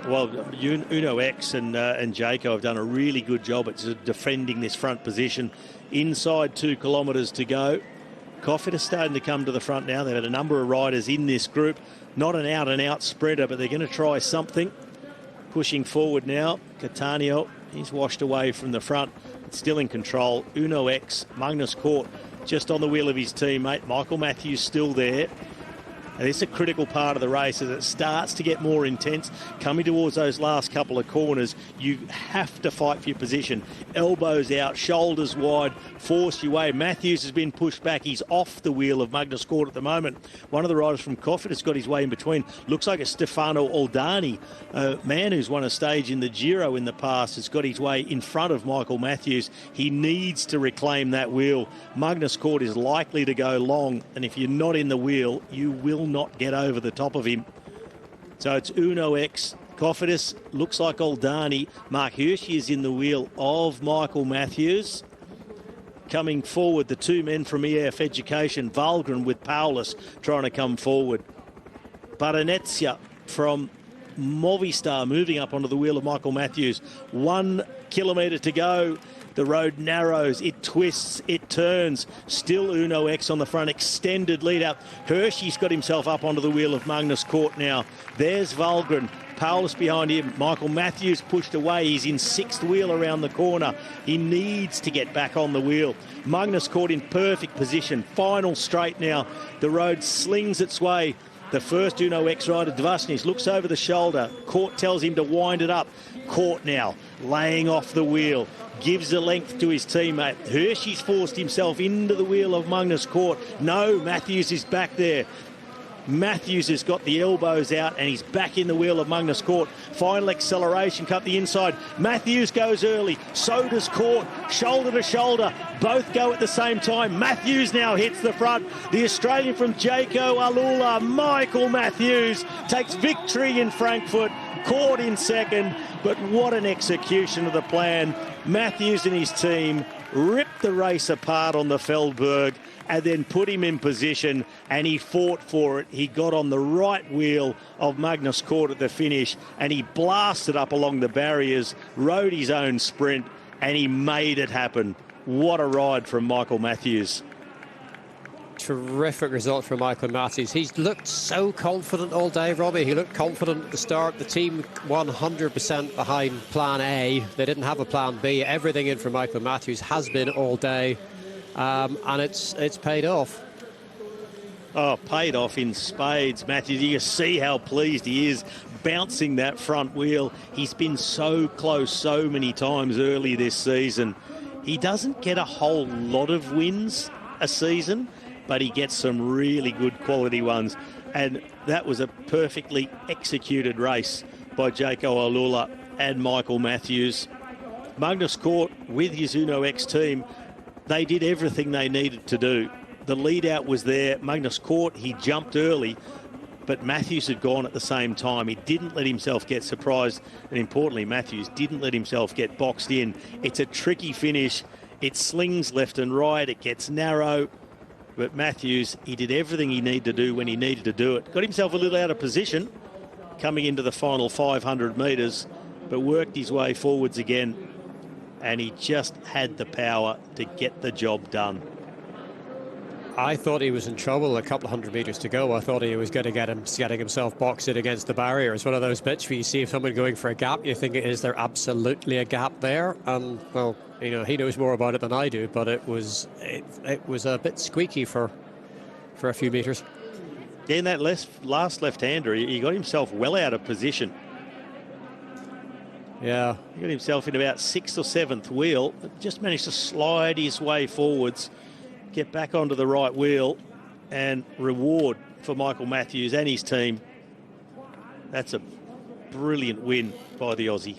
Well, Uno X and Jayco have done a really good job at defending this front position. Inside 2 kilometres to go. Cofidis starting to come to the front now. They've had a number of riders in this group. Not an out-and-out spreader, but they're going to try something. Pushing forward now. Catania, he's washed away from the front. Still in control. Uno X, Magnus Cort just on the wheel of his teammate. Michael Matthews still there. And this is a critical part of the race as it starts to get more intense. Coming towards those last couple of corners, you have to fight for your position. Elbows out, shoulders wide, force your way. Matthews has been pushed back. He's off the wheel of Magnus Cort at the moment. One of the riders from Cofidis has got his way in between. Looks like it's Stefano Oldani, a man who's won a stage in the Giro in the past, has got his way in front of Michael Matthews. He needs to reclaim that wheel. Magnus Cort is likely to go long, and if you're not in the wheel, you will not get over the top of him. So it's Uno X. Cofidis looks like Oldani. Mark Hirschi is in the wheel of Michael Matthews. Coming forward, the 2 men from EF Education, Valgren with Paulus trying to come forward. Baranezia from Movistar moving up onto the wheel of Michael Matthews. 1 kilometre to go. The road narrows, it twists, it turns. Still Uno X on the front, extended lead up. Hirschi's got himself up onto the wheel of Magnus Cort now. There's Valgren, Paulus behind him. Michael Matthews pushed away. He's in 6th wheel around the corner. He needs to get back on the wheel. Magnus Cort in perfect position. Final straight now. The road slings its way. The first Uno X rider, Dvasnis, looks over the shoulder. Cort tells him to wind it up. Cort now laying off the wheel. Gives the length to his teammate. Hirschi's forced himself into the wheel of Magnus Cort. No, Matthews is back there. Matthews has got the elbows out and he's back in the wheel of Magnus Cort. Final acceleration, cut the inside. Matthews goes early. So does Cort. Shoulder to shoulder. Both go at the same time. Matthews now hits the front. The Australian from Jayco Alula, Michael Matthews, takes victory in Frankfurt. Cort in second, but what an execution of the plan. Matthews and his team ripped the race apart on the Feldberg and then put him in position, and he fought for it. He got on the right wheel of Magnus Cort at the finish and he blasted up along the barriers, rode his own sprint, and he made it happen. What a ride from Michael Matthews. Terrific result from Michael Matthews. He's looked so confident all day, Robbie. He looked confident at the start. The team 100% behind plan A. They didn't have a plan B. Everything in for Michael Matthews has been all day, and it's paid off. Oh, paid off in spades, Matthews. You can see how pleased he is bouncing that front wheel. He's been so close so many times early this season. He doesn't get a whole lot of wins a season, but he gets some really good quality ones. And that was a perfectly executed race by Jayco Alula and Michael Matthews. Magnus Cort with his Uno X team, they did everything they needed to do. The lead out was there. Magnus Cort, he jumped early, but Matthews had gone at the same time. He didn't let himself get surprised. And importantly, Matthews didn't let himself get boxed in. It's a tricky finish. It slings left and right. It gets narrow. But Matthews, he did everything he needed to do when he needed to do it. Got himself a little out of position coming into the final 500 metres, but worked his way forwards again. And he just had the power to get the job done. I thought he was in trouble a couple of 100 metres to go. I thought he was going to getting himself boxed in against the barrier. It's one of those bits where you see someone going for a gap, you think, is there absolutely a gap there? And, well, you know, he knows more about it than I do, but it was a bit squeaky for a few metres. Yeah, in that last left-hander, he got himself well out of position. Yeah. He got himself in about 6th or 7th wheel, just managed to slide his way forwards, get back onto the right wheel, and reward for Michael Matthews and his team. That's a brilliant win by the Aussie.